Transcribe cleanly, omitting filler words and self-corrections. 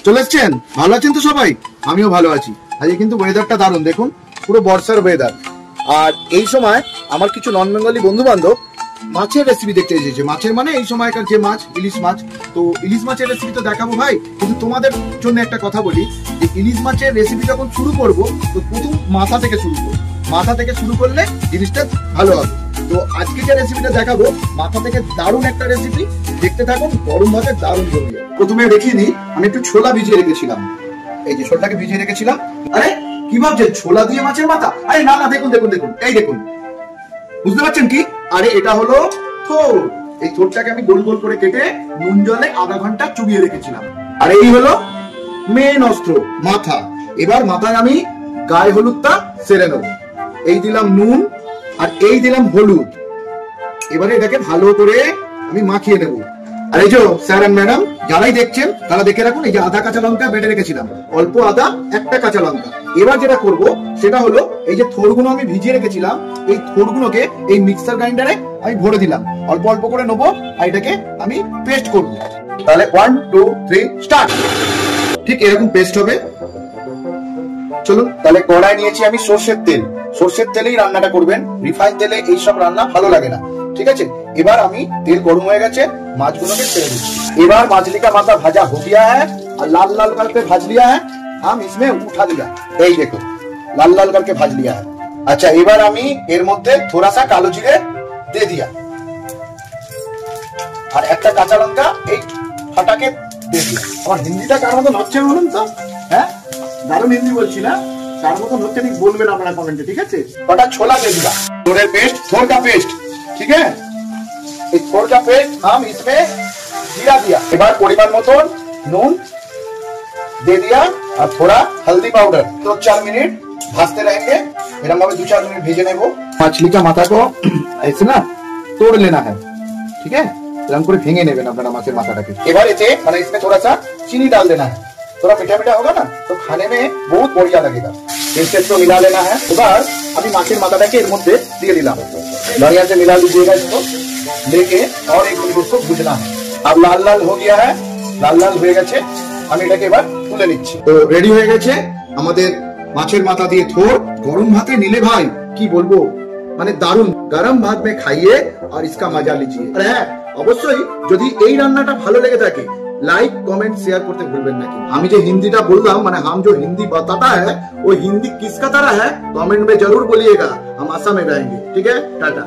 চলে এসছেন? ভালো আছেন তো সবাই? আমিও ভালো আছি। আজকে কিন্তু ওয়েদারটা দারুণ, দেখুন পুরো বর্ষার ওয়েদার। আর এই সময় আমার কিছু নন বেঙ্গলি বন্ধু বান্ধব মাছের রেসিপি দেখতে এসেছে। মাছের মানে এই সময়কার যে মাছ, ইলিশ মাছ। তো ইলিশ মাছের রেসিপি তো দেখাবো ভাই, কিন্তু তোমাদের জন্য একটা কথা বলি যে ইলিশ মাছের রেসিপি যখন শুরু করব তো প্রথম মাথা থেকে শুরু করবো। মাথা থেকে শুরু করলে জিনিসটা ভালো হবে। তো আজকে যে রেসিপিটা দেখাবো মাথা থেকে দারুণ একটা রেসিপি, দেখতে থাকুন। গরম ভাতে দারুণ জমবে। প্রথমে দেখিয়ে দিই, আমি একটু ছোলা ভিজিয়ে রেখেছিলাম। এই যে ছোলাটাকে ভিজিয়ে রেখেছিলাম। আরে কি ভাবছেন ছোলা দিয়ে মাছের মাথা? আরে না না, দেখুন দেখুন দেখুন, এই দেখুন, বুঝতে পারছেন কি? আরে এটা হলো থোড়। এই থোড়টাকে আমি গোল গোল করে কেটে নুন জলে আধা ঘন্টা চুবিয়ে রেখেছিলাম। আর এই হলো মেন অস্ত্র, মাথা। এবার মাথায় আমি গায়ে হলুদটা সেরে নেব। এই দিলাম নুন আর এই দিলাম হলুদ। এবারে এটাকে ভালো করে আমি মাখিয়ে নেব। আর এই যে স্যার এন্ড ম্যাডাম যারাই দেখছেন তারা দেখে রাখুন, এই যে আধা কাঁচা লঙ্কা বেটে রেখেছিলাম, অল্প আদা, একটা কাঁচা লঙ্কা। এবার যেটা করব সেটা হলো এই যে থোড়গুলো আমি ভিজিয়ে রেখেছিলাম, এই থোড়গুলোকে এই মিক্সার গ্রাইন্ডারে আমি ভরে দিলাম। অল্প অল্প করে নেবো আর এটাকে আমি পেস্ট করব। তাহলে 1 2 3 স্টার্ট। ঠিক এরকম পেস্ট হবে। চলুন, তাহলে কড়াই নিয়েছি আমি সরষের তেল। সরষের তেলেই রান্নাটা করবেন, রিফাইন তেলে এইসব রান্না ভালো লাগে না, ঠিক আছে? এবার আমি তেল গরম হয়ে গেছে, মাছগুলোকে ছেড়ে দিচ্ছি। এবার मछली का माथा भाजा हो गया है और लाल लाल करके भाज लिया है, हम इसमें उठा लिया। এই দেখো লাল লাল करके भाज लिया है। अच्छा, এবার আমি এর মধ্যে थोड़ा सा কালো জিরে দিয়ে दिया আর একটা কাঁচা লঙ্কা এই ফাটাকে দিয়ে दिया। আমার হিন্দিটা কার মতন হচ্ছে বলুন তো? হ্যাঁ, দারুণ হিন্দি বলছি না? কার মতন হচ্ছে ঠিক বলবেন আপনারা কমেন্টে, ঠিক আছে? কটা ছোলা দিয়ে दिया, थोड़े पेस्ट, थोड़ का पेस्ट, ठीक है? इस थोड़ का पेस्ट हम इसमें जीरा दिया। এবার পরিমাণ মতন নুন दे दिया और थोड़ा हल्दी पाउडर। तो 4 मिनट भाजते रहेंगे। এরকম ভাবে 2-4 मिनट भेजे নেবো। मछली का माथा को ऐसे ना तोड़ लेना है, ठीक है? এরকম করে ভেঙে নেবেন আপনারা মাছের মাথাটাকে। এবার এতে মানে इसमें थोड़ा सा चीनी डाल देना है, थोड़ा मीठा मीठा होगा ना तो खाने में बहुत बढ़िया लगेगा। इससे तो मिला लेना है। এবার আমি মাছের মাথাটাকে এর মধ্যে দিয়ে দিলাম। बढ़िया से मिला लीजिएगा इसको, लेके और एक मिनट उसको भूजना है। अब लाल लाल हो गया है, লাল লাল হয়ে গেছে। আমি এটাকে এবার তুলে নিচ্ছি। তো রেডি হয়ে গেছে আমাদের মাছের মাথা দিয়ে থোড়। গরম ভাতে নিলে ভাই কি বলবো, মানে দারুণ। গরম ভাত মে খাইয়ে আর इसका মজা लीजिए। আর হ্যাঁ, অবশ্যই যদি এই রান্নাটা ভালো লেগে থাকে লাইক কমেंट शेयर করতে ভুলবেন না। আমি যে হিন্দিটা বললাম মানে हम जो हिंदी बताता है वो हिंदी किसका तरह है कमेंट में जरूर बोलिएगा, हम आशा में रहेंगे, ठीक है? टाटा।